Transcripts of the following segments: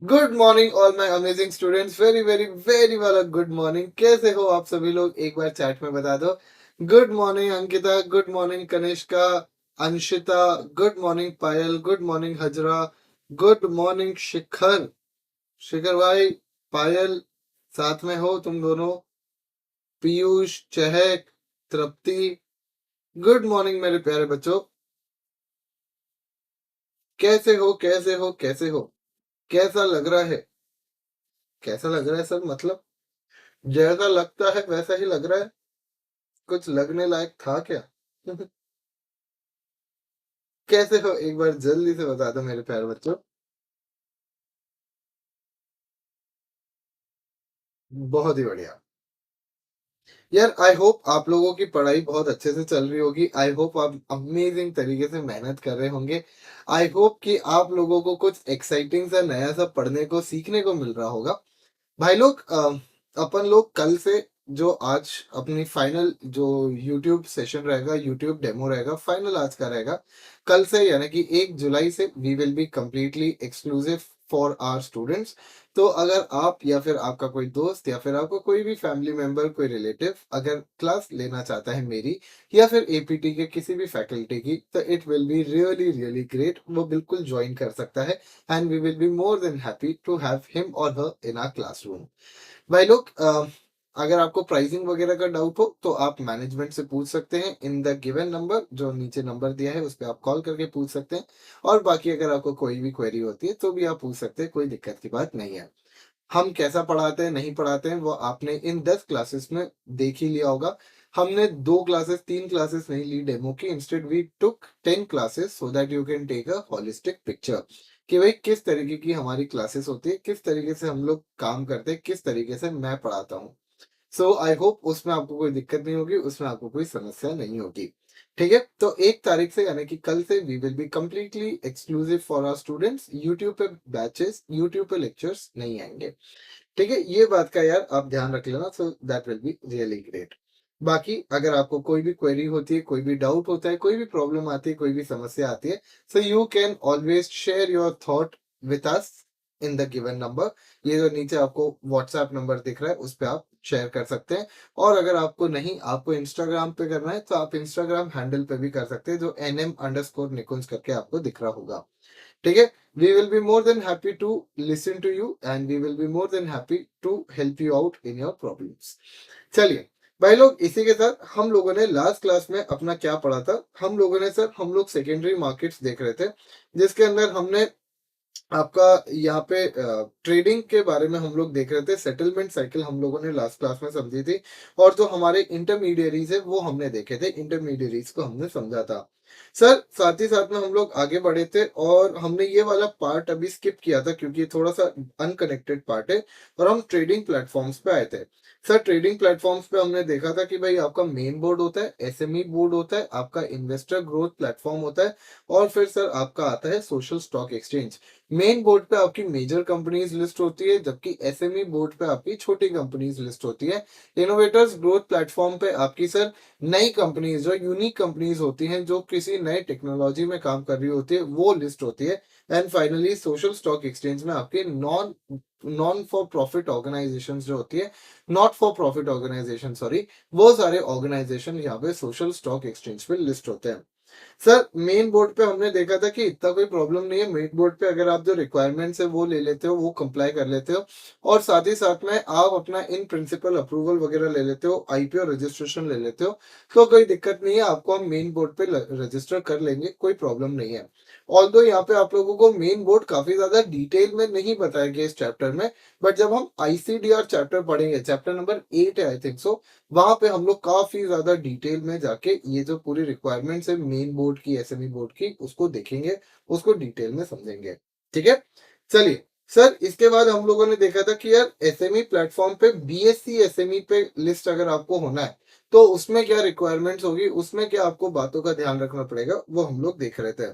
Good morning all my amazing students. Very very very वाला good morning. कैसे हो आप सभी लोग? एक बार चैट में बता दो। Good morning Ankita, good morning Kanishka, Anshita, good morning Payal, good morning Hazra, good morning Shikhar. Shikhar भाई, पायल, साथ में हो तुम दोनों? पीयूष, चहक, तृप्ति, गुड मॉर्निंग मेरे प्यारे बच्चों। कैसे हो कैसे हो कैसे हो? कैसा लग रहा है? कैसा लग रहा है सर? मतलब जैसा लगता है वैसा ही लग रहा है? कुछ लगने लायक था क्या? कैसे हो एक बार जल्दी से बता दो मेरे प्यारे बच्चों। बहुत ही बढ़िया। यार आई होप आप लोगों की पढ़ाई बहुत अच्छे से चल रही होगी। आई होप आप अमेजिंग तरीके से मेहनत कर रहे होंगे। आई होप कि आप लोगों को कुछ एक्साइटिंग सा नया सा पढ़ने को सीखने को मिल रहा होगा। भाई लोग, अपन लोग कल से जो आज अपनी फाइनल जो YouTube सेशन रहेगा, YouTube डेमो रहेगा, फाइनल आज का रहेगा। कल से यानी कि 1 जुलाई से we will be completely exclusive for our students. तो अगर आप या फिर आपका कोई दोस्त या फिर आपका कोई भी फैमिली मेंबर, कोई रिलेटिव अगर क्लास लेना चाहता है मेरी या फिर एपीटी के किसी भी फैकल्टी की, तो it will be really really great. वो बिल्कुल ज्वाइन कर सकता है and we will be more than happy to have him और हर इन आवर क्लासरूम। भाई लोग, अगर आपको प्राइसिंग वगैरह का डाउट हो तो आप मैनेजमेंट से पूछ सकते हैं इन द गिवन नंबर, जो नीचे नंबर दिया है उस पर आप कॉल करके पूछ सकते हैं। और बाकी अगर आपको कोई भी क्वेरी होती है तो भी आप पूछ सकते हैं, कोई दिक्कत की बात नहीं है। हम कैसा पढ़ाते हैं नहीं पढ़ाते हैं वो आपने इन 10 क्लासेस में देख ही लिया होगा। हमने 2 क्लासेस 3 क्लासेस नहीं ली डेमो की, instead we took 10 classes so that you can take a holistic picture कि भाई किस तरीके की हमारी क्लासेस होती है, किस तरीके से हम लोग काम करते हैं, किस तरीके से मैं पढ़ाता हूँ। सो आई होप उसमें आपको कोई दिक्कत नहीं होगी, उसमें आपको कोई समस्या नहीं होगी। ठीक है, तो 1 तारीख से यानी कि कल से we will be completely exclusive for our students. YouTube पे बैचेस, यूट्यूब पे लेक्चर्स नहीं आएंगे। ठीक है, ये बात का यार आप ध्यान रख लेना, so that will be really great. बाकी अगर आपको कोई भी क्वेरी होती है, कोई भी डाउट होता है, कोई भी प्रॉब्लम आती है, कोई भी समस्या आती है, so you can always share your thought with us in the given number. ये जो नीचे आपको व्हाट्सएप नंबर दिख रहा है उस पर आप शेयर कर सकते हैं। और अगर आपको नहीं, आपको इंस्टाग्राम पे करना है तो आप इंस्टाग्राम हैंडल पे भी कर सकते हैं, जो NM_निकुंज करके आपको दिख रहा होगा। ठीक है, we will be more than happy to listen to you and we will be more than happy to help you out in your problems. चलिए भाई लोग, इसी के साथ हम लोगों ने लास्ट क्लास में अपना क्या पढ़ा था? हम लोगों ने सर, हम लोग सेकेंडरी मार्केट्स देख रहे थे, जिसके अंदर हमने आपका यहाँ पे ट्रेडिंग के बारे में हम लोग देख रहे थे। सेटलमेंट साइकिल हम लोगों ने लास्ट क्लास में समझी थी। और जो हमारे इंटरमीडियरीज है वो हमने देखे थे, इंटरमीडियरीज को हमने समझा था। सर साथ ही साथ में हम लोग आगे बढ़े थे और हमने ये वाला पार्ट अभी स्किप किया था क्योंकि ये थोड़ा सा अनकनेक्टेड पार्ट है। और हम ट्रेडिंग प्लेटफॉर्म्स पे आए थे। सर ट्रेडिंग प्लेटफॉर्म्स पे हमने देखा था कि भाई आपका मेन बोर्ड होता है, एसएमई बोर्ड होता है, आपका इन्वेस्टर ग्रोथ प्लेटफॉर्म होता है, और फिर सर आपका आता है social stock exchange. Main board पे आपकी मेजर कंपनीज लिस्ट होती है, जबकि एसएमई बोर्ड पे आपकी छोटी कंपनीज लिस्ट होती है। इनोवेटर्स ग्रोथ प्लेटफॉर्म पे आपकी सर नई कंपनीज, जो यूनिक कंपनीज होती हैं, जो किसी नए टेक्नोलॉजी में काम कर रही होती है, वो लिस्ट होती है। And finally social stock exchange में आपके non non for profit organisation जो होती है, not for profit organisation sorry, वो सारे ऑर्गेनाइजेशन यहाँ पे सोशल स्टॉक एक्सचेंज पे लिस्ट होते हैं। सर मेन बोर्ड पे हमने देखा था कि इतना कोई प्रॉब्लम नहीं है। मेन बोर्ड पे अगर आप जो रिक्वायरमेंट्स है वो ले लेते हो, वो कंप्लाई कर लेते हो, और साथ ही साथ में आप अपना इन प्रिंसिपल अप्रूवल वगैरह ले लेते हो, आईपीओ रजिस्ट्रेशन ले लेते हो, तो कोई दिक्कत नहीं है। आपको हम मेन बोर्ड पे रजिस्टर कर लेंगे, कोई प्रॉब्लम नहीं है। ऑल्दो यहाँ पे आप लोगों को मेन बोर्ड काफी ज्यादा डिटेल में नहीं बताया गया इस चैप्टर में, बट जब हम आईसीडीआर चैप्टर पढ़ेंगे, चैप्टर नंबर 8 है आई थिंक सो, वहां पे हम लोग काफी ज्यादा डिटेल में जाके ये जो पूरी रिक्वायरमेंट्स है मेन बोर्ड की, एसएमई बोर्ड की, उसको देखेंगे, उसको डिटेल में समझेंगे। ठीक है, चलिए। सर इसके बाद हम लोगों ने देखा था कि यार एसएमई प्लेटफॉर्म पे बीएससी एसएमई पे लिस्ट अगर आपको होना है तो उसमें क्या रिक्वायरमेंट्स होगी, उसमें क्या आपको बातों का ध्यान रखना पड़ेगा, वो हम लोग देख रहे थे।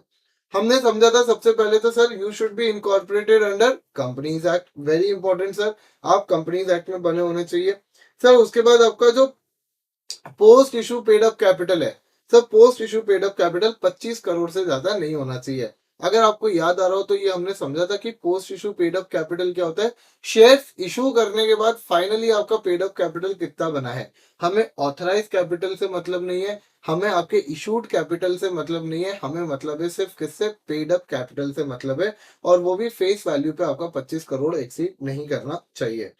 हमने समझा था सबसे पहले तो sir you should be incorporated under companies act, very important sir. आप कंपनीज एक्ट में बने होने चाहिए। सर उसके बाद आपका जो post issue paid up capital है, sir post issue paid up capital 25 crore से ज्यादा नहीं होना चाहिए। अगर आपको याद आ रहा हो तो ये हमने समझा था कि post issue paid up capital क्या होता है। शेयर्स इशू करने के बाद फाइनली आपका पेड अप कैपिटल कितना बना है। हमें ऑथराइज कैपिटल से मतलब नहीं है, हमें आपके इशूड कैपिटल से मतलब नहीं है, हमें मतलब है सिर्फ किससे, पेड अप कैपिटल से मतलब है। और वो भी फेस वैल्यू पे आपका 25 करोड़ एक्सीड नहीं करना चाहिए।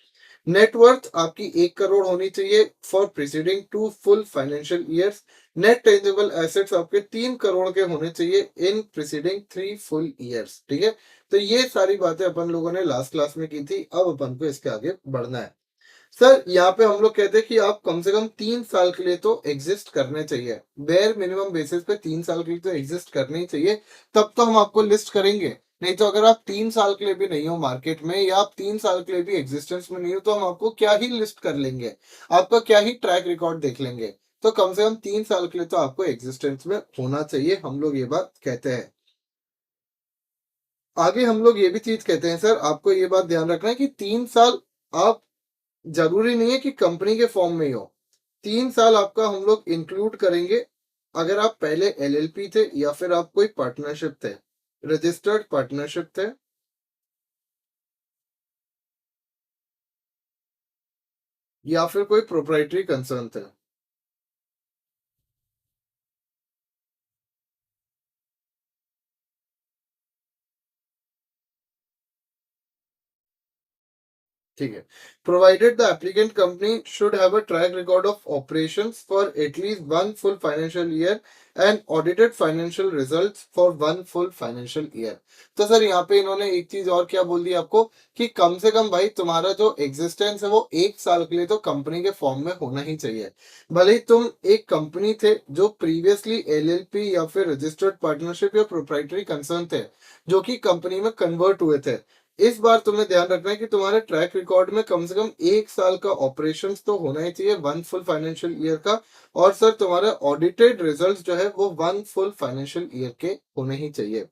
नेटवर्थ आपकी 1 करोड़ होनी चाहिए for preceding 2 full financial years. Net tangible assets आपके 3 करोड़ के होने चाहिए इन प्रीसीडिंग 3 फुल ईयर्स। ठीक है, तो ये सारी बातें अपन लोगों ने लास्ट क्लास में की थी, अब अपन को इसके आगे बढ़ना है। सर यहाँ पे हम लोग कहते हैं कि आप कम से कम 3 साल के लिए तो एग्जिस्ट करने चाहिए, बेयर मिनिमम बेसिस पे 3 साल के लिए तो एग्जिस्ट करने ही चाहिए, तब तो हम आपको लिस्ट करेंगे। नहीं तो अगर आप 3 साल के लिए भी नहीं हो मार्केट में, या आप 3 साल के लिए भी एग्जिस्टेंस में नहीं हो, तो हम आपको क्या ही लिस्ट कर लेंगे, आपका क्या ही ट्रैक रिकॉर्ड देख लेंगे। तो कम से कम 3 साल के लिए तो आपको एग्जिस्टेंस में होना चाहिए, हम लोग ये बात कहते हैं। आगे हम लोग ये भी चीज कहते हैं सर, आपको ये बात ध्यान रखना है कि 3 साल आप, जरूरी नहीं है कि कंपनी के फॉर्म में ही हो, 3 साल आपका हम लोग इंक्लूड करेंगे अगर आप पहले एलएलपी थे, या फिर आप कोई पार्टनरशिप थे, रजिस्टर्ड पार्टनरशिप थे, या फिर कोई प्रोप्राइटरी कंसर्न थे। ठीक है, provided the applicant company should have a track record of operations for at least 1 full financial year and audited financial results for 1 full financial year. तो सर यहाँ पे इन्होंने एक चीज और क्या बोल दी आपको, कि कम से कम भाई तुम्हारा जो एग्जिस्टेंस है वो 1 साल के लिए तो कंपनी के फॉर्म में होना ही चाहिए। भले ही तुम एक कंपनी थे जो प्रीवियसली एलएलपी या फिर रजिस्टर्ड पार्टनरशिप या प्रोप्राइटरी कंसर्न थे, जो कि कंपनी में कन्वर्ट हुए थे, इस बार तुम्हें ध्यान रखना है कि तुम्हारे ट्रैक रिकॉर्ड में कम से कम 1 साल का ऑपरेशंस तो होना ही चाहिए, 1 फुल फाइनेंशियल ईयर का। और सर तुम्हारा ऑडिटेड रिजल्ट्स जो है वो 1 फुल फाइनेंशियल ईयर के होने ही चाहिए।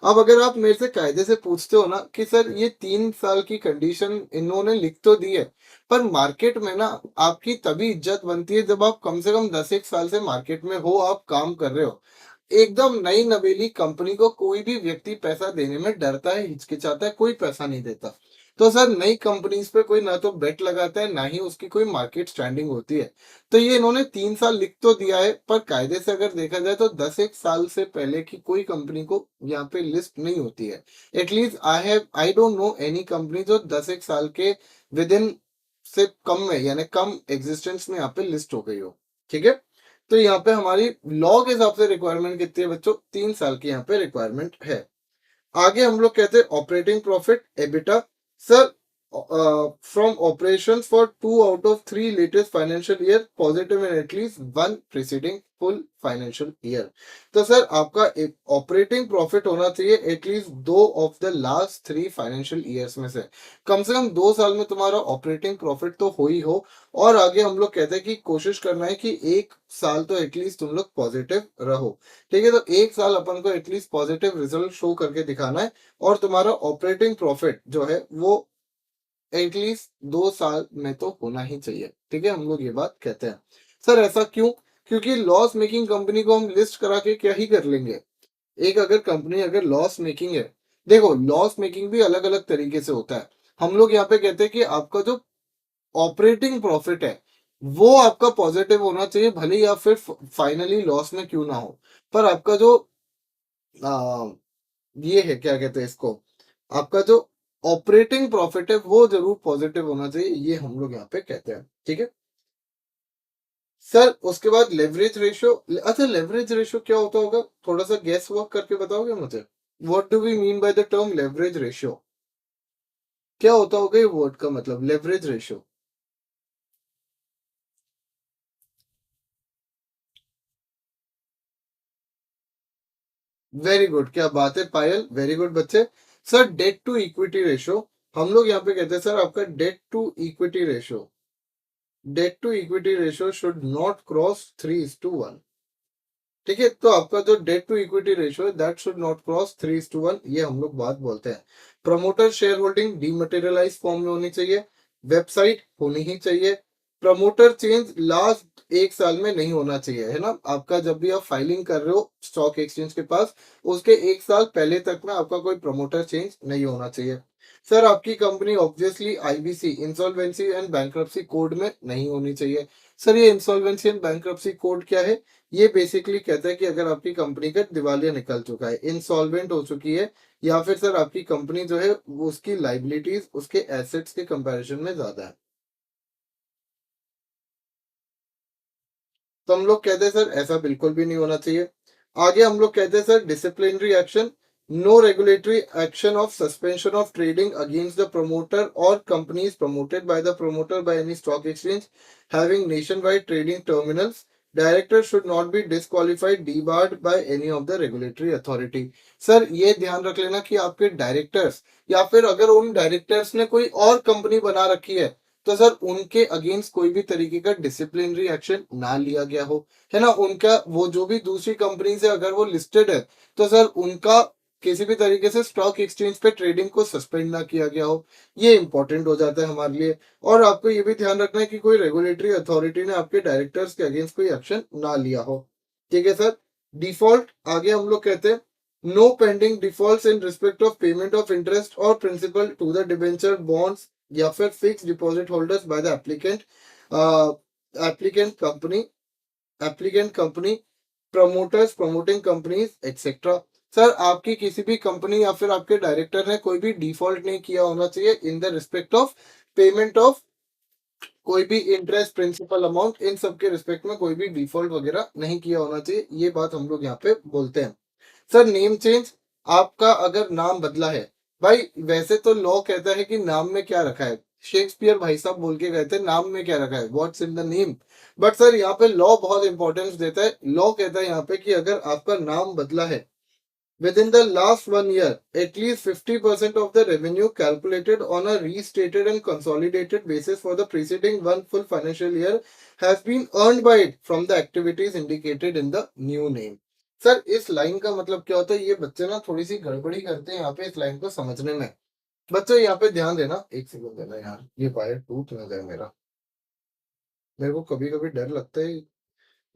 अब अगर आप मेरे से कायदे से पूछते हो ना कि सर ये 3 साल की कंडीशन इन्होंने लिख तो दी है, पर मार्केट में ना आपकी तभी इज्जत बनती है जब आप कम से कम 10 एक साल से मार्केट में हो, आप काम कर रहे हो। एकदम नई नवेली कंपनी को कोई भी व्यक्ति पैसा देने में डरता है, हिचकिचाता है, कोई पैसा नहीं देता। तो सर नई कंपनीज पे कोई ना तो बेट लगाता है, ना ही उसकी कोई मार्केट स्टैंडिंग होती है। तो ये इन्होंने 3 साल लिख तो दिया है, पर कायदे से अगर देखा जाए तो 10 एक साल से पहले की कोई कंपनी को यहाँ पे लिस्ट नहीं होती है। At least I don't know any company जो 10 एक साल के विद इन से कम में, यानी कम एग्जिस्टेंस में यहाँ पे लिस्ट हो गई हो। ठीक है, तो यहाँ पे हमारी लॉ के हिसाब से रिक्वायरमेंट कितनी है बच्चों, 3 साल की यहाँ पे रिक्वायरमेंट है। आगे हम लोग कहते हैं operating profit EBITDA. Sir from operation for 2 out of 3 latest financial year positive in at least 1 preceding full financial year. तो सर आपका एक ऑपरेटिंग प्रॉफिट होना चाहिए at least 2 of the last 3 financial years में से, कम से कम 2 साल में तुम्हारा ऑपरेटिंग प्रॉफिट तो हो ही हो। और आगे हम लोग कहते हैं कि कोशिश करना है कि 1 साल तो एटलीस्ट तुम लोग पॉजिटिव रहो। ठीक है, तो 1 साल अपन को एटलीस्ट पॉजिटिव रिजल्ट शो करके दिखाना है, और तुम्हारा ऑपरेटिंग प्रॉफिट जो है वो एटलीस्ट 2 साल में तो होना ही चाहिए। ठीक है, हम लोग ये बात कहते हैं। सर ऐसा क्यों, क्योंकि लॉस मेकिंग कंपनी को हम लिस्ट करा के क्या ही कर लेंगे। एक अगर कंपनी अगर लॉस मेकिंग है, देखो लॉस मेकिंग भी अलग अलग तरीके से होता है। हम लोग यहाँ पे कहते हैं कि आपका जो ऑपरेटिंग प्रॉफिट है वो आपका पॉजिटिव होना चाहिए, भले ही आप फिर फाइनली लॉस में क्यों ना हो, पर आपका जो आ, ये है क्या कहते हैं इसको, आपका जो ऑपरेटिंग प्रॉफिट है वो जरूर पॉजिटिव होना चाहिए, ये हम लोग यहाँ पे कहते हैं। ठीक है सर, उसके बाद लेवरेज रेशियो। अच्छा, लेवरेज रेशियो क्या होता होगा, थोड़ा सा गेस वर्क करके बताओगे मुझे, what do we mean by the term leverage ratio, क्या होता होगा ये वर्ड का मतलब लेवरेज रेशियो। वेरी गुड, क्या बात है पायल, वेरी गुड बच्चे। Sir debt to equity ratio, हम लोग यहाँ पे कहते हैं सर आपका debt to equity ratio should not cross 3:1। ठीक है, तो आपका जो डेट टू इक्विटी रेशियो है दैट शुड नॉट क्रॉस 3:1, ये हम लोग बात बोलते हैं। Promoter shareholding dematerialise form में होनी चाहिए, वेबसाइट होनी ही चाहिए, प्रमोटर चेंज लास्ट 1 साल में नहीं होना चाहिए, है ना? आपका जब भी आप फाइलिंग कर रहे हो स्टॉक एक्सचेंज के पास, उसके 1 साल पहले तक में आपका कोई प्रमोटर चेंज नहीं होना चाहिए। सर आपकी company obviously IBC insolvency and bankruptcy code में नहीं होनी चाहिए। सर ये इंसॉल्वेंसी एंड बैंक्रप्सी कोड क्या है? ये बेसिकली कहता है कि अगर आपकी कंपनी का दिवालिया निकल चुका है, इंसॉल्वेंट हो चुकी है, या फिर सर आपकी कंपनी जो है वो उसकी लायबिलिटीज उसके एसेट्स के कंपैरिजन में ज़्यादा है। तो हम लोग कहते हैं सर ऐसा बिल्कुल भी नहीं होना चाहिए। आगे हम लोग कहते हैं sir disciplinary action, no regulatory action of suspension of trading against the promoter और companies promoted by the promoter by any stock exchange having nationwide trading terminals. Director should not be disqualified debarred by any of the regulatory authority. Sir ये ध्यान रख लेना कि आपके directors या फिर अगर उन डायरेक्टर्स ने कोई और कंपनी बना रखी है, तो सर उनके अगेंस्ट कोई भी तरीके का डिसिप्लिनरी एक्शन ना लिया गया हो, है ना? उनका वो जो भी दूसरी कंपनी से अगर वो लिस्टेड है, तो सर उनका किसी भी तरीके से स्टॉक एक्सचेंज पे ट्रेडिंग को सस्पेंड ना किया गया हो। ये इंपॉर्टेंट हो जाता है हमारे लिए। और आपको ये भी ध्यान रखना है कि कोई रेगुलेटरी अथॉरिटी ने आपके डायरेक्टर्स के अगेंस्ट कोई एक्शन ना लिया हो। ठीक है सर। डिफॉल्ट आगे हम लोग कहते हैं no pending defaults in respect of payment of interest और principal to the debenture bonds या फिर fix deposit holders by the applicant, applicant company, applicant company, promoters, promoting companies etcetera. Sir आपकी किसी भी कंपनी या फिर आपके डायरेक्टर ने कोई भी डिफॉल्ट नहीं किया होना चाहिए in the respect of payment of कोई भी इंटरेस्ट, प्रिंसिपल अमाउंट, इन सब के रिस्पेक्ट में कोई भी डिफॉल्ट वगैरह नहीं किया होना चाहिए। ये बात हम लोग यहाँ पे बोलते हैं। सर नेम चेंज, आपका अगर नाम बदला है, भाई वैसे तो लॉ कहता है कि नाम में क्या रखा है, शेक्सपियर भाई साहब बोल के गए थे नाम में क्या रखा है, what's in the name. But sir यहाँ पे लॉ बहुत इंपॉर्टेंस देता है। लॉ कहता है यहाँ पे कि अगर आपका नाम बदला है within the last 1 year, at least 50% of the revenue calculated on a restated and consolidated basis for the preceding one full financial year has been earned by it from the activities indicated in the new name. Sir इस line का मतलब क्या होता है? ये बच्चे ना थोड़ी सी गड़बड़ी करते हैं यहाँ पे इस लाइन को समझने में। बच्चों यहाँ पे ध्यान देना, एक सेकंड देना यार, ये वायर टूट ना जाए मेरा। मेरे को कभी कभी डर लगता है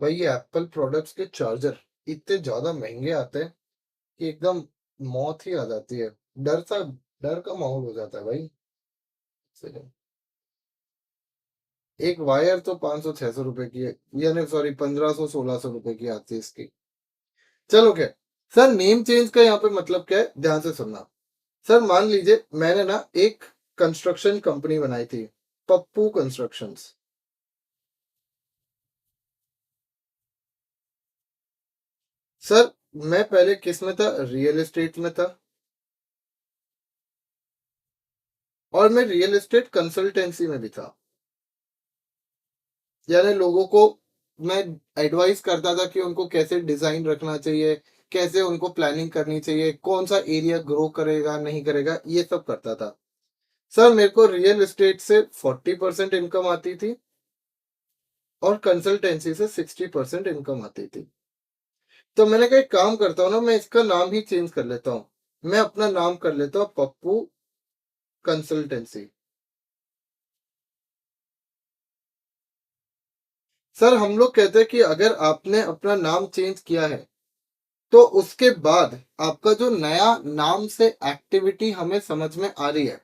भाई, ये एप्पल प्रोडक्ट्स के चार्जर इतने ज्यादा महंगे आते हैं कि एकदम मौत ही आ जाती है। डर सा, डर का माहौल हो जाता है भाई। सही। एक वायर तो 500-600 रुपए की है, यानी सॉरी 1500-1600 रुपए की आती है इसकी। चलो क्या, सर नेम चेंज का यहाँ पे मतलब क्या है, ध्यान से सुनना। सर मान लीजिए मैंने ना एक कंस्ट्रक्शन कंपनी बनाई थी, पप्पू कंस्ट्रक्शंस। सर मैं पहले किस में था, रियल एस्टेट में था, और मैं रियल एस्टेट कंसल्टेंसी में भी था। यानी लोगों को मैं एडवाइस करता था कि उनको कैसे डिजाइन रखना चाहिए, कैसे उनको प्लानिंग करनी चाहिए, कौन सा एरिया ग्रो करेगा नहीं करेगा, ये सब करता था। सर मेरे को रियल एस्टेट से 40% इनकम आती थी और कंसल्टेंसी से 60% इनकम आती थी। तो मैंने कहा एक काम करता हूँ ना, मैं इसका नाम ही चेंज कर लेता हूँ। मैं अपना नाम कर लेता हूँ पप्पू कंसल्टेंसी। सर हम लोग कहते हैं कि अगर आपने अपना नाम चेंज किया है, तो उसके बाद आपका जो नया नाम से एक्टिविटी हमें समझ में आ रही है,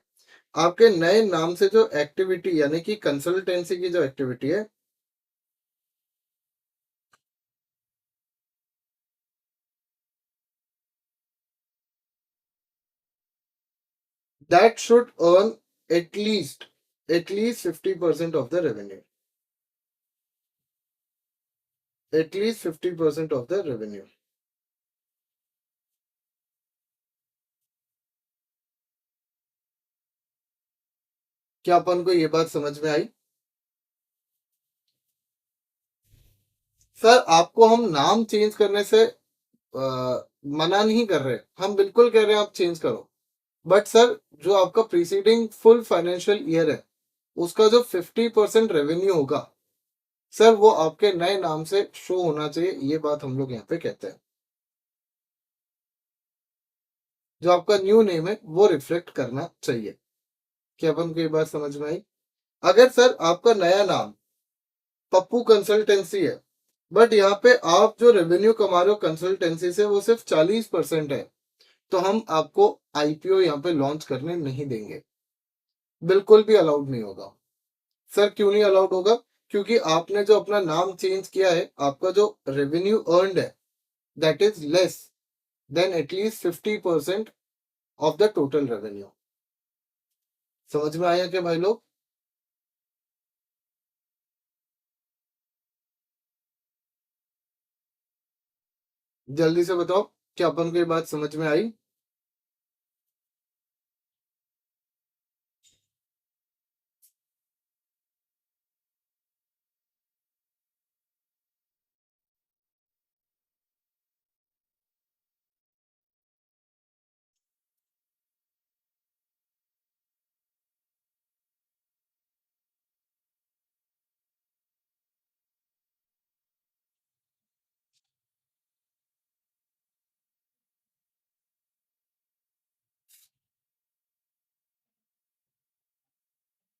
आपके नए नाम से जो एक्टिविटी यानी कि कंसल्टेंसी की जो एक्टिविटी है, that should earn at least at least 50% of the revenue, at least 50% of the revenue. क्या अपन को ये बात समझ में आई? सर आपको हम नाम चेंज करने से मना नहीं कर रहे, हम बिल्कुल कह रहे हैं आप चेंज करो। बट सर जो आपका प्रीसीडिंग फुल फाइनेंशियल ईयर है, उसका जो 50% रेवेन्यू होगा, सर वो आपके नए नाम से शो होना चाहिए। ये बात हम लोग यहाँ पे कहते हैं। जो आपका न्यू नेम है वो रिफ्लेक्ट करना चाहिए। क्या अपन को ये बात समझ में आई? अगर सर आपका नया नाम पप्पू कंसल्टेंसी है, बट यहाँ पे आप जो रेवेन्यू कमा रहे हो कंसल्टेंसी से वो सिर्फ 40% है। तो हम आपको आईपीओ यहाँ पे लॉन्च करने नहीं देंगे, बिल्कुल भी अलाउड नहीं होगा। सर क्यों नहीं अलाउड होगा? क्योंकि आपने जो अपना नाम चेंज किया है, आपका जो रेवेन्यू अर्नड है that is less than at least 50% of the total revenue. समझ में आया क्या भाई लोग? जल्दी से बताओ, क्या अपन को ये बात समझ में आई?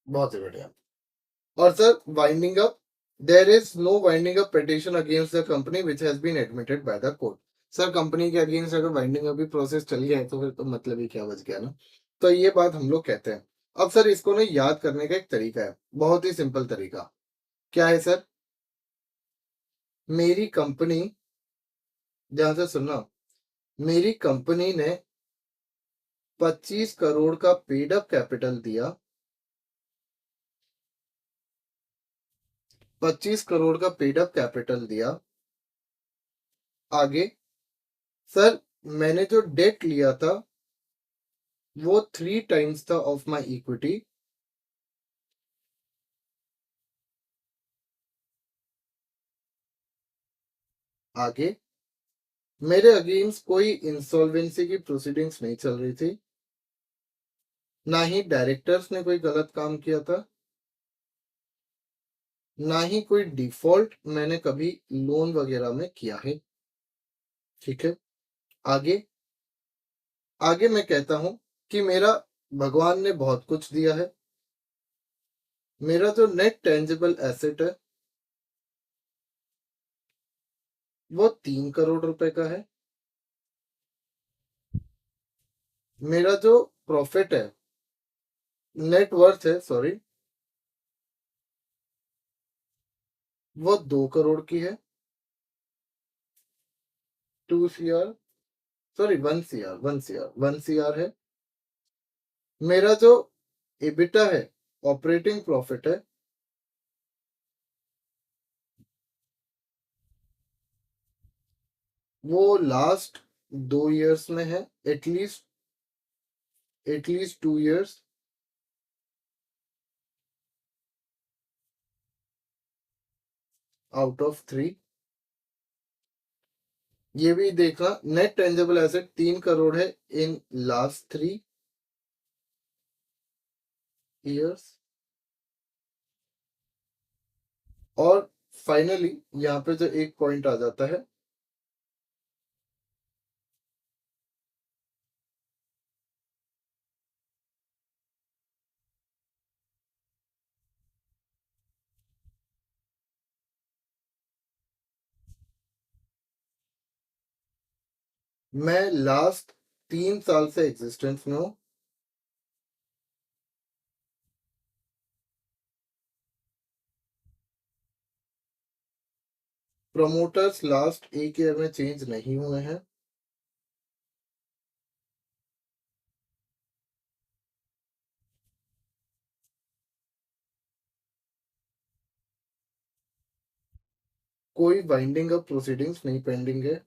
बहुत ही बढ़िया। और sir winding up, there is no winding up petition against the company which has been admitted by the court. Sir company के अगेंस्ट अगर वाइंडिंग अप भी प्रोसेस चल गया है तो फिर तो मतलब ही क्या बच गया ना। तो ये बात हम लोग कहते हैं। अब सर इसको ना याद करने का एक तरीका है, बहुत ही सिंपल तरीका। क्या है सर? मेरी कंपनी, ध्यान से सुनना, मेरी कंपनी ने 25 करोड़ का पेड अप कैपिटल दिया, 25 करोड़ का पेड अप कैपिटल दिया। आगे सर, मैंने जो डेट लिया था वो 3 टाइम्स था ऑफ माई इक्विटी। आगे मेरे अगेंस्ट कोई इंसॉल्वेंसी की प्रोसीडिंग्स नहीं चल रही थी, ना ही डायरेक्टर्स ने कोई गलत काम किया था, ना ही कोई डिफॉल्ट मैंने कभी लोन वगैरह में किया है। ठीक है। आगे, आगे मैं कहता हूं कि मेरा भगवान ने बहुत कुछ दिया है। मेरा जो नेट टेंजिबल एसेट है वो 3 करोड़ रुपए का है। मेरा जो प्रॉफिट है, नेट वर्थ है सॉरी, वो 2 करोड़ की है। 2 CR, sorry 1 CR, 1 CR, 1 CR है। मेरा जो एबिटा है, ऑपरेटिंग प्रॉफिट है, वो लास्ट 2 इयर्स में है, एटलीस्ट 2 इयर्स आउट ऑफ 3। ये भी देखा, नेट टेंजेबल एसेट 3 करोड़ है इन लास्ट 3 इयर्स। और फाइनली यहाँ पे जो एक पॉइंट आ जाता है, मैं लास्ट 3 साल से एग्जिस्टेंस में हूँ। प्रमोटर्स लास्ट 1 ईयर में चेंज नहीं हुए हैं। कोई बाइंडिंग अप प्रोसीडिंग्स नहीं पेंडिंग है।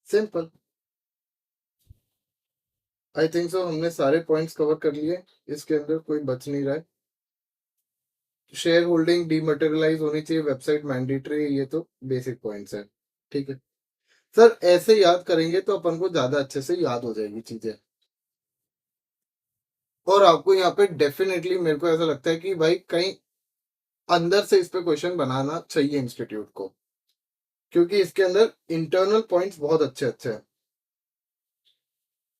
सिंपल। आई थिंक सो हमने सारे पॉइंट्स कवर कर लिए, इसके अंदर कोई बच नहीं रहा है। शेयर होल्डिंग डीमटेरियलाइज होनी चाहिए, वेबसाइट मैंडेटरी है, ये तो बेसिक पॉइंट्स है। ठीक है सर, ऐसे याद करेंगे तो अपन को ज्यादा अच्छे से याद हो जाएगी चीजें। और आपको यहाँ पे डेफिनेटली मेरे को ऐसा लगता है कि भाई कहीं अंदर से इस पे क्वेश्चन बनाना चाहिए इंस्टीट्यूट को। क्योंकि इसके अंदर इंटरनल पॉइंट्स बहुत अच्छे अच्छे हैं।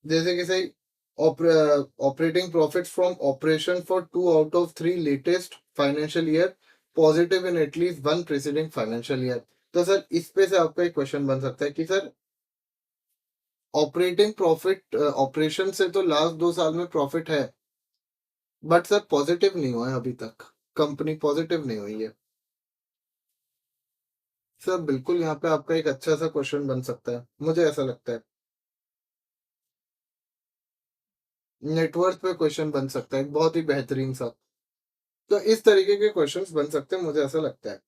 जैसे कि सही, operating profit from operation for 2 out of 3 latest financial year, positive in at least one preceding financial year. तो सर इस पे से आपका एक क्वेश्चन बन सकता है कि सर ऑपरेटिंग प्रॉफिट ऑपरेशन से तो लास्ट 2 साल में प्रॉफिट है, बट सर पॉजिटिव नहीं हुआ है अभी तक, कंपनी पॉजिटिव नहीं हुई है। सर बिल्कुल यहाँ पे आपका एक अच्छा सा क्वेश्चन बन सकता है, मुझे ऐसा लगता है। नेटवर्थ पे क्वेश्चन बन सकता है, एक बहुत ही बेहतरीन सा। तो इस तरीके के क्वेश्चंस बन सकते हैं, मुझे ऐसा लगता है।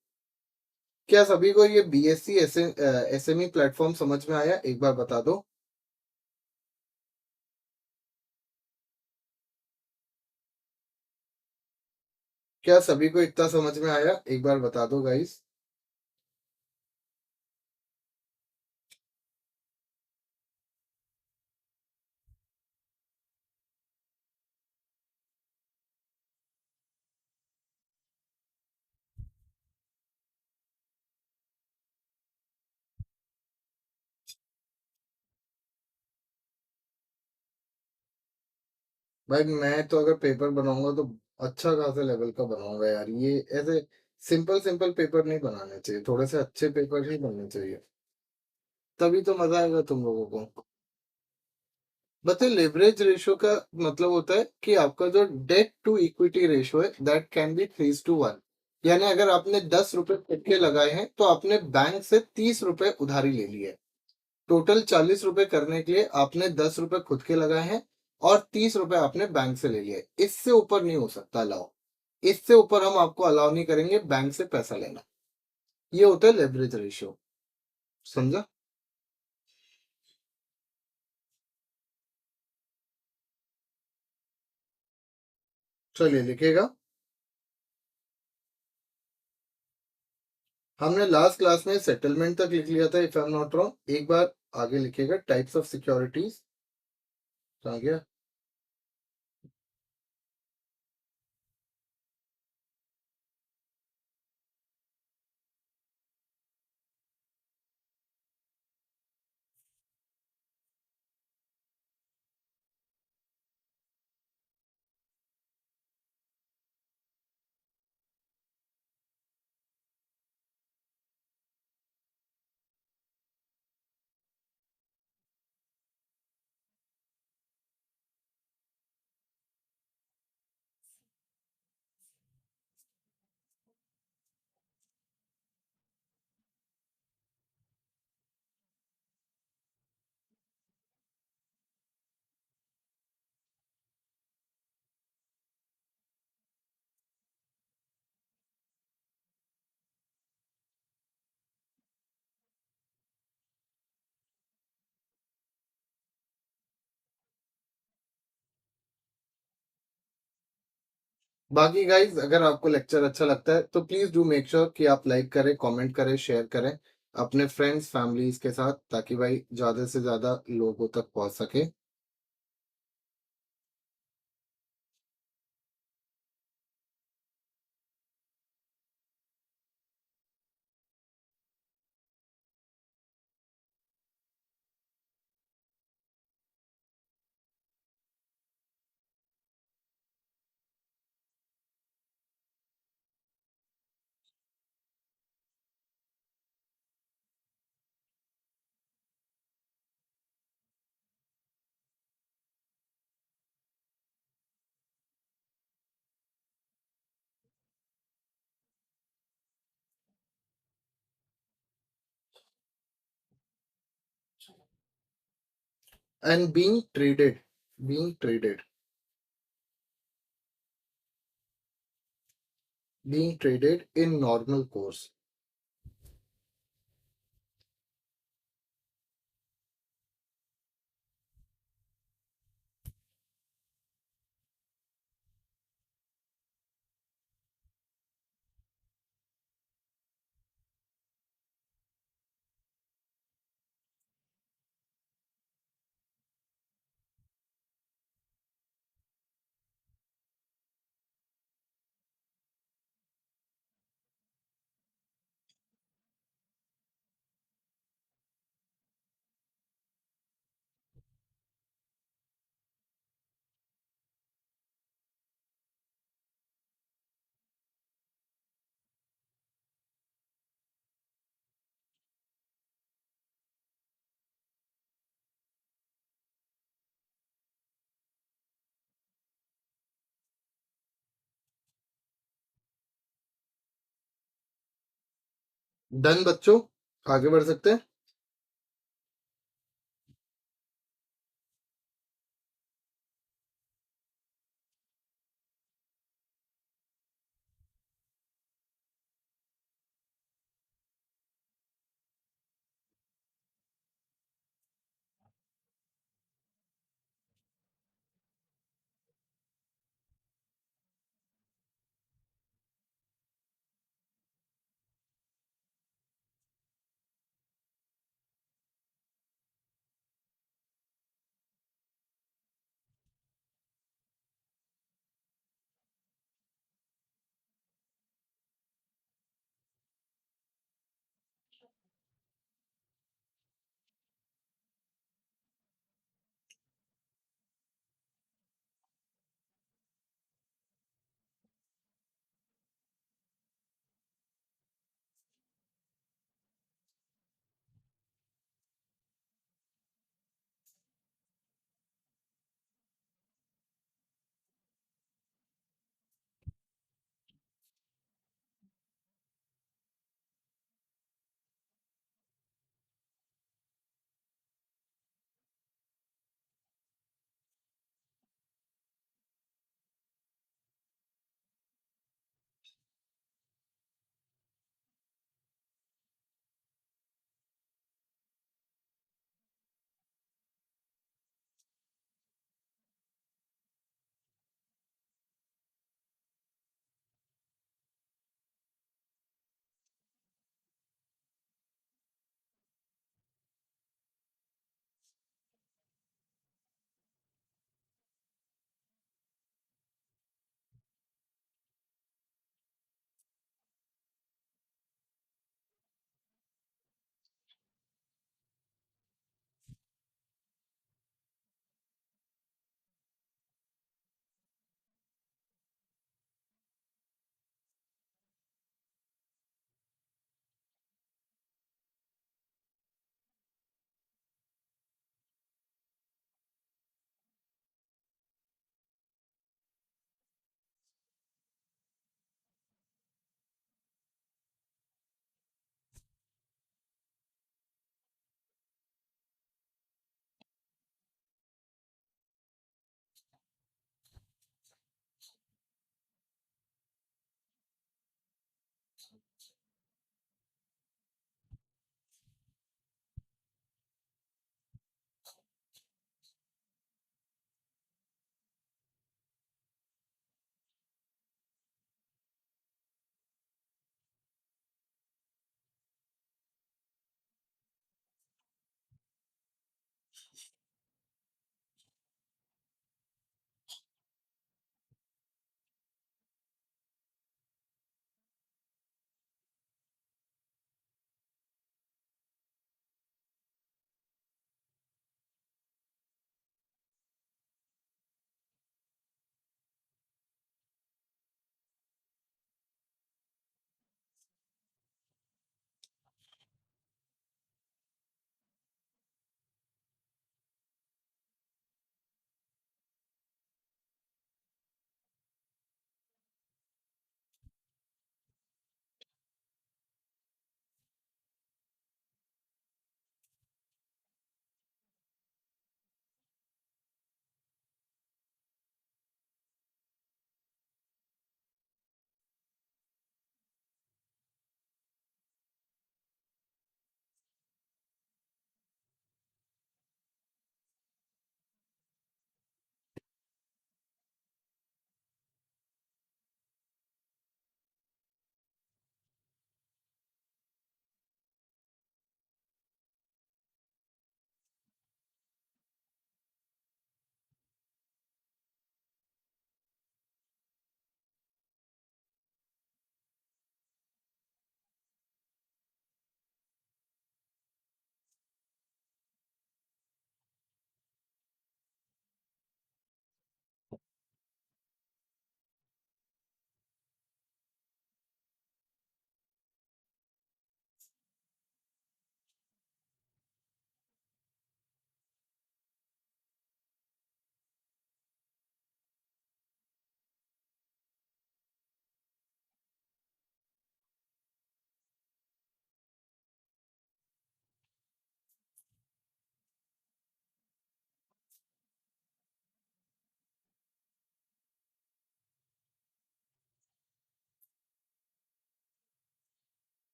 क्या सभी को ये बीएससी एसएमई प्लेटफॉर्म समझ में आया, एक बार बता दो। क्या सभी को इतना समझ में आया, एक बार बता दो गाइस। भाई मैं तो अगर पेपर बनाऊंगा तो अच्छा खासा लेवल का बनाऊंगा यार, ये ऐसे सिंपल सिंपल पेपर नहीं बनाने चाहिए, थोड़े से अच्छे पेपर ही बनने चाहिए, तभी तो मजा आएगा तुम लोगों को। बताइए, लेवरेज रेशियो का मतलब होता है कि आपका जो डेट टू इक्विटी रेशियो है दैट कैन बी 3:1। यानी अगर आपने 10 रुपए खुद के लगाए हैं तो आपने बैंक से 30 रुपए उधारी ले ली है। टोटल 40 रुपए करने के लिए आपने 10 रुपए खुद के लगाए हैं और 30 रुपए आपने बैंक से ले लिए, इससे ऊपर नहीं हो सकता अलाउ। इससे ऊपर हम आपको अलाउ नहीं करेंगे बैंक से पैसा लेना। ये होता है लेवरेज रेशियो। समझा? चलिए लिखेगा। हमने लास्ट क्लास में सेटलमेंट तक लिख लिया था if I am not wrong, एक बार आगे लिखेगा टाइप्स ऑफ सिक्योरिटीज। आ गया। बाकी गाइज अगर आपको लेक्चर अच्छा लगता है तो प्लीज डू मेक श्योर कि आप लाइक करें, कमेंट करें, शेयर करें अपने फ्रेंड्स फैमिलीज के साथ, ताकि भाई ज्यादा से ज्यादा लोगों तक पहुंच सके। And being traded being traded in normal course. Done बच्चों, आगे बढ़ सकते हैं।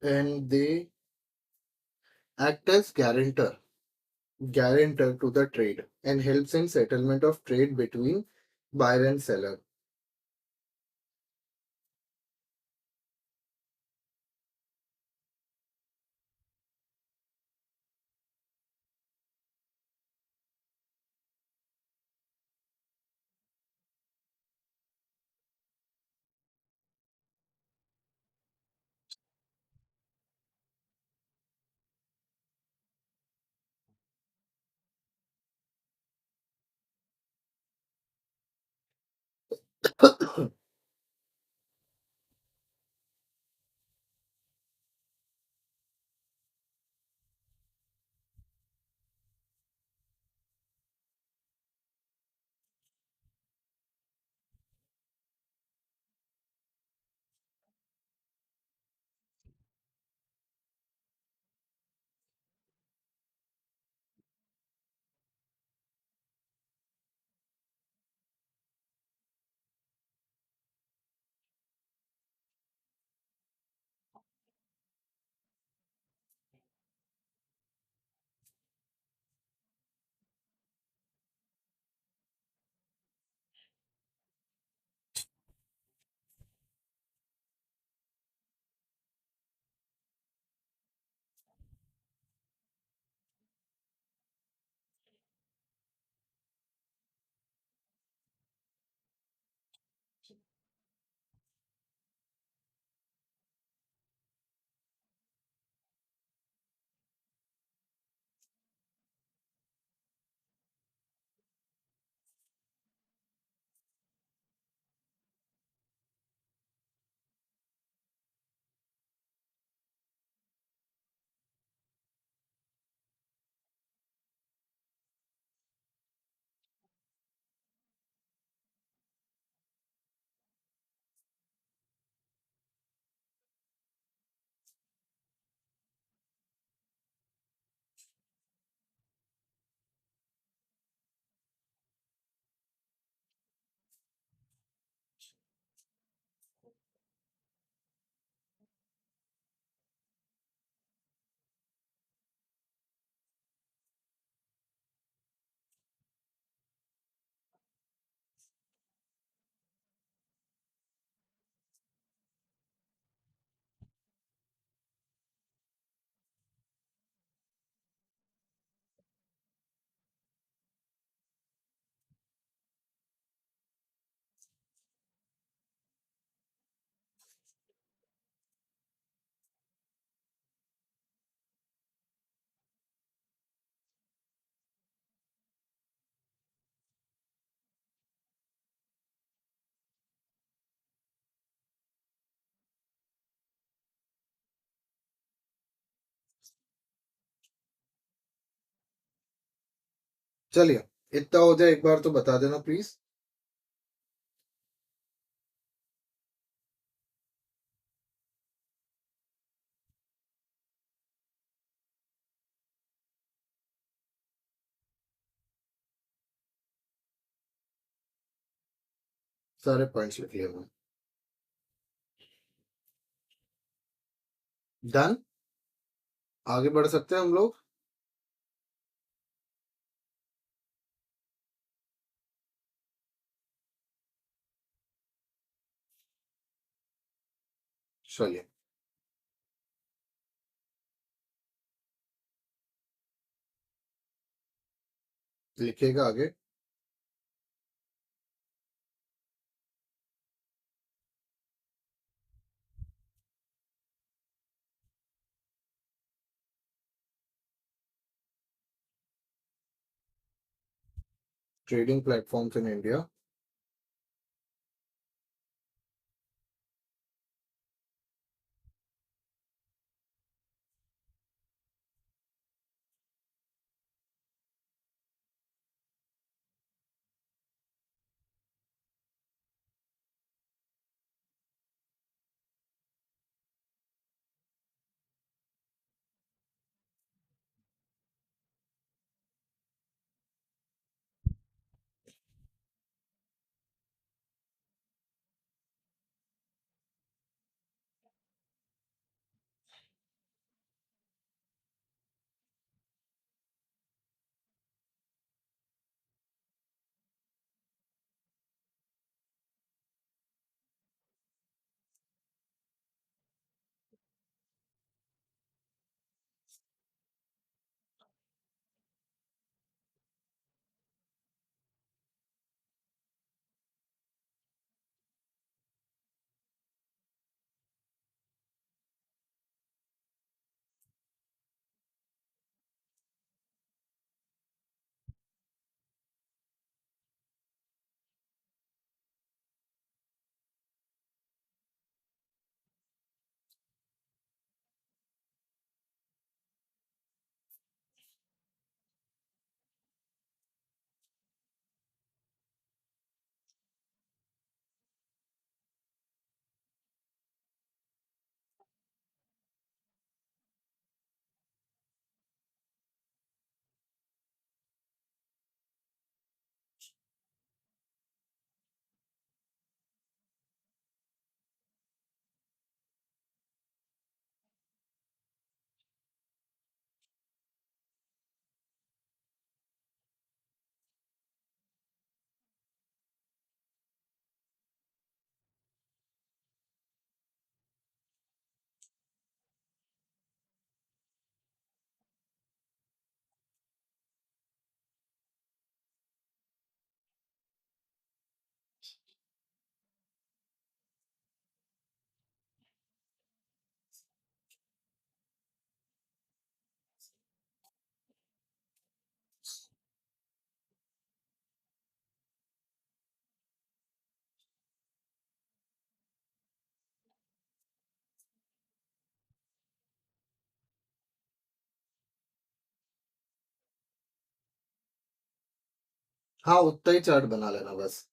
and they act as guarantor to the trade and helps in settlement of trade between buyer and seller. चलिए, इतना हो जाए एक बार तो बता देना प्लीज। सारे पॉइंट्स लिख लिए। डन। आगे बढ़ सकते हैं हम लोग। चलिए, लिखिएगा आगे। Trading platforms in India. हाँ, उतना ही चार्ट बना लेना बस।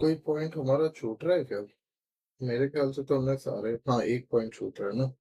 कोई पॉइंट हमारा छूट रहा है क्या? मेरे ख्याल से तो हमने सारे, हाँ, 1 पॉइंट छूट रहा है ना?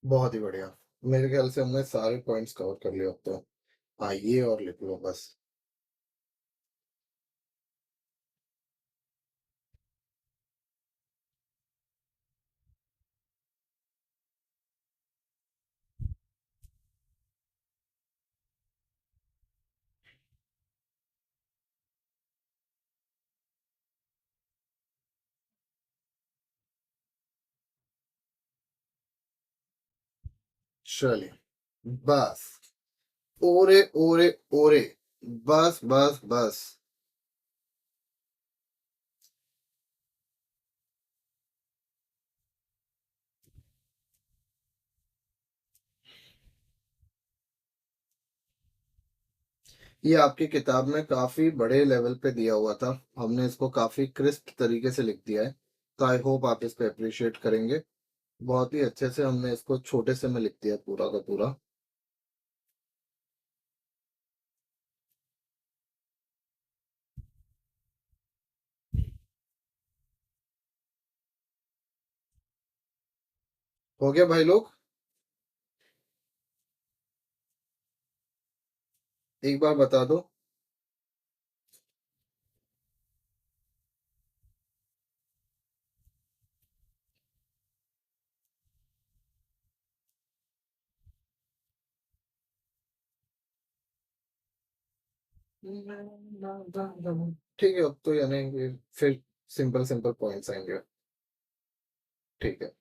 बहुत ही बढ़िया। मेरे ख्याल से हमने सारे पॉइंट्स कवर कर लिए अब तो। हाँ, ये और लिख लो बस। चलिए, बस। ओरे, ओरे, ओरे। बस, बस, बस। ये आपकी किताब में काफ़ी बड़े लेवल पे दिया हुआ था। हमने इसको काफ़ी क्रिस्प तरीके से लिख दिया है। तो आई होप आप इसको एप्रिशिएट करेंगे। बहुत ही अच्छे से हमने इसको छोटे से में लिख दिया पूरा का पूरा। हो गया भाई लोग? एक बार बता दो। ठीक है, अब तो यानी कि फिर सिंपल सिंपल पॉइंट्स आएंगे। ठीक है।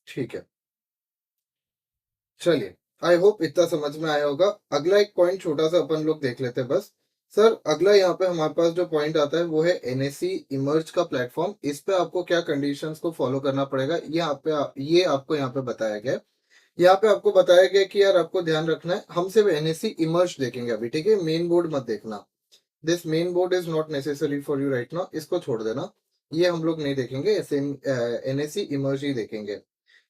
ठीक है। चलिए, आई होप इतना समझ में आया होगा। अगला एक पॉइंट छोटा सा अपन लोग देख लेते हैं बस। सर, अगला यहाँ पे हमारे पास जो पॉइंट आता है वो है एनएससी इमर्ज का प्लेटफॉर्म। इस पे आपको क्या कंडीशंस को फॉलो करना पड़ेगा, ये आपको यहाँ पे बताया गया है। यहाँ पे आपको बताया गया कि यार आपको ध्यान रखना है, हम सिर्फ एनएससी इमर्ज देखेंगे अभी, ठीक है? मेन बोर्ड मत देखना। This main board is not necessary for you right now, इसको छोड़ देना। ये हम लोग नहीं देखेंगे, एनएससी इमर्ज ही देखेंगे।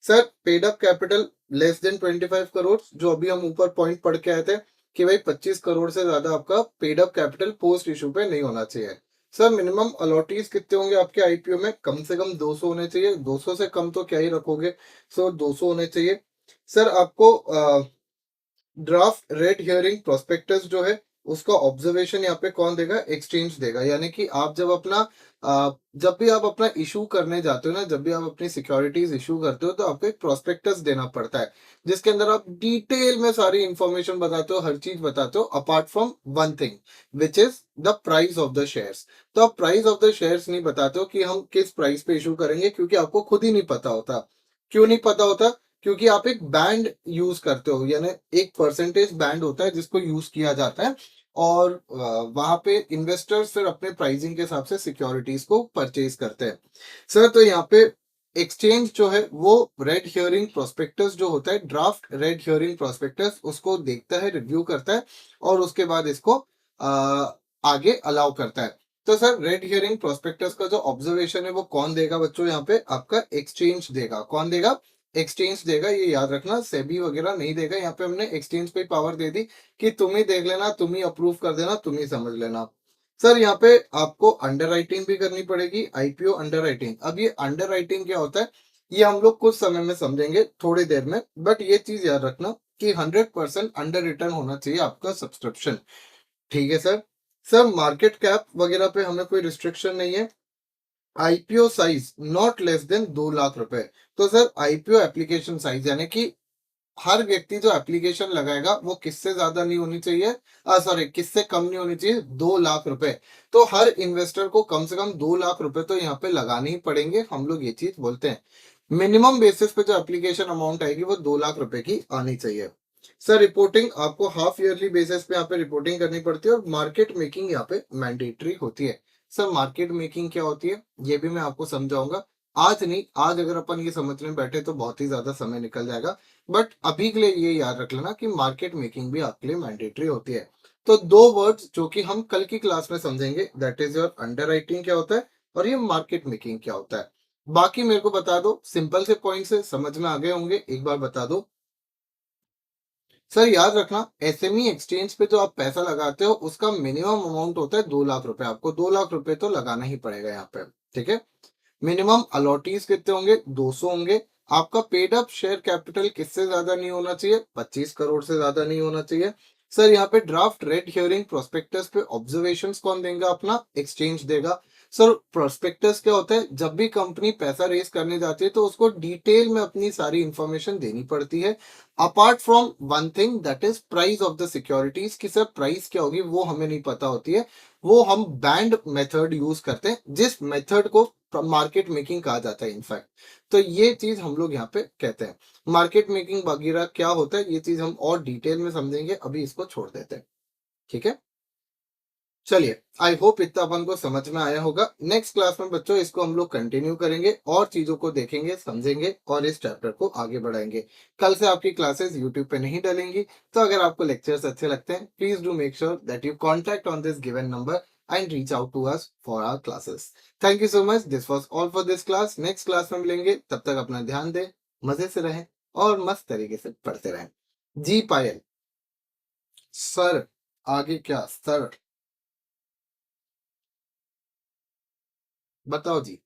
Sir, paid up capital less than 25 crore, जो अभी हम ऊपर पॉइंट पढ़ के आए थे कि भाई 25 करोड़ से ज्यादा आपका paid up capital post issue पे नहीं होना चाहिए। सर, मिनिमम अलॉटीज कितने होंगे आपके आईपीओ में? कम से कम 200 होने चाहिए। 200 से कम तो क्या ही रखोगे। सो 200 होने चाहिए। सर, आपको ड्राफ्ट रेड हियरिंग प्रोस्पेक्टस जो है उसका ऑब्जर्वेशन यहाँ पे कौन देगा? एक्सचेंज देगा। यानी कि आप जब अपना जब भी आप अपना इशू करने जाते हो ना, जब भी आप अपनी सिक्योरिटीज इशू करते हो, तो आपको एक प्रोस्पेक्टस देना पड़ता है जिसके अंदर आप डिटेल में सारी इंफॉर्मेशन बताते हो, हर चीज बताते हो, apart from one thing which is the price of the shares. तो आप प्राइस ऑफ द शेयर्स नहीं बताते हो कि हम किस प्राइस पे इशू करेंगे, क्योंकि आपको खुद ही नहीं पता होता। क्यों नहीं पता होता? क्योंकि आप एक बैंड यूज करते हो, यानी एक परसेंटेज बैंड होता है जिसको यूज किया जाता है। और वहां पे इन्वेस्टर्स फिर अपने प्राइसिंग के हिसाब से सिक्योरिटीज को परचेज करते हैं। सर, तो यहाँ पे एक्सचेंज जो है वो रेड हियरिंग प्रोस्पेक्टस जो होता है, ड्राफ्ट रेड हियरिंग प्रोस्पेक्टस, उसको देखता है, रिव्यू करता है और उसके बाद इसको आगे अलाउ करता है। तो सर, रेड हियरिंग प्रोस्पेक्टस का जो ऑब्जर्वेशन है वो कौन देगा बच्चों? यहाँ पे आपका एक्सचेंज देगा। कौन देगा? एक्सचेंज देगा। ये याद रखना, सेबी वगैरह नहीं देगा। यहाँ पे हमने एक्सचेंज पे पावर दे दी कि तुम ही देख लेना, तुम ही अप्रूव कर देना, तुम ही समझ लेना। सर यहाँ पे आपको अंडरराइटिंग भी करनी पड़ेगी, आईपीओ अंडरराइटिंग। अब ये अंडरराइटिंग क्या होता है, ये हम लोग कुछ समय में समझेंगे, थोड़ी देर में। बट ये चीज याद रखना कि 100% अंडर रिटर्न होना चाहिए आपका सब्सक्रिप्शन। ठीक है सर। सर मार्केट कैप वगैरह पे हमें कोई रिस्ट्रिक्शन नहीं है। IPO size not less than 2 lakh रुपए। तो सर आईपीओ एप्लीकेशन साइज यानी कि हर व्यक्ति जो एप्लीकेशन लगाएगा वो किससे ज्यादा नहीं होनी चाहिए, सॉरी किससे कम नहीं होनी चाहिए, 2 लाख रुपए। तो हर इन्वेस्टर को कम से कम 2 लाख रुपए तो यहाँ पे लगाने ही पड़ेंगे, हम लोग ये चीज बोलते हैं। मिनिमम बेसिस पे जो एप्लीकेशन अमाउंट आएगी वो 2 लाख रुपए की आनी चाहिए। सर रिपोर्टिंग आपको हाफ ईयरली बेसिस पे यहाँ पे रिपोर्टिंग करनी पड़ती है, और मार्केट मेकिंग यहाँ पे मैंडेटरी होती है। सर मार्केट मेकिंग क्या होती है ये भी मैं आपको समझाऊंगा। आज नहीं, आज अगर अपन ये समझने बैठे तो बहुत ही ज्यादा समय निकल जाएगा। बट अभी के लिए ये याद रख लेना कि मार्केट मेकिंग भी आपके लिए मैंडेटरी होती है। तो दो वर्ड्स जो कि हम कल की क्लास में समझेंगे, दैट इज योर अंडरराइटिंग क्या होता है और ये मार्केट मेकिंग क्या होता है। बाकी मेरे को बता दो, सिंपल से पॉइंट से समझ में आ गए होंगे, एक बार बता दो। सर याद रखना, एसएमई एक्सचेंज पे जो आप पैसा लगाते हो उसका मिनिमम अमाउंट होता है 2 लाख रुपए। आपको 2 लाख रुपए तो लगाना ही पड़ेगा यहाँ पे। ठीक है। मिनिमम अलॉटीज कितने होंगे, 200 होंगे। आपका पेड अप शेयर कैपिटल किससे ज्यादा नहीं होना चाहिए, 25 करोड़ से ज्यादा नहीं होना चाहिए। सर यहाँ पे ड्राफ्ट रेड हियरिंग प्रोस्पेक्टस पे ऑब्जर्वेशंस कौन देगा, अपना एक्सचेंज देगा। सर प्रोस्पेक्टस क्या होता है, जब भी कंपनी पैसा रेस करने जाती है तो उसको डिटेल में अपनी सारी इंफॉर्मेशन देनी पड़ती है। Apart from one thing that is price of the securities, की सर प्राइस क्या होगी वो हमें नहीं पता होती है। वो हम बैंड मेथड यूज करते हैं, जिस मेथड को मार्केट मेकिंग कहा जाता है इनफैक्ट। तो ये चीज हम लोग यहाँ पे कहते हैं। मार्केट मेकिंग वगैरह क्या होता है ये चीज हम और डिटेल में समझेंगे, अभी इसको छोड़ देते हैं। ठीक है। चलिए, आई होप इतना अपन को समझ में आया होगा। नेक्स्ट क्लास में बच्चों इसको हम लोग कंटिन्यू करेंगे और चीजों को देखेंगे, समझेंगे और इस चैप्टर को आगे बढ़ाएंगे। कल से आपकी क्लासेस यूट्यूब पे नहीं डलेंगी। तो अगर आपको लेक्चर्स अच्छे लगते हैं, please do make sure that you contact on this given number and reach out to us for our classes. Thank you so much, this was all for this class. Next class में मिलेंगे, तब तक अपना ध्यान दें, मजे से रहें और मस्त तरीके से पढ़ते रहें। जी पायल। सर आगे क्या सर, बताओ जी।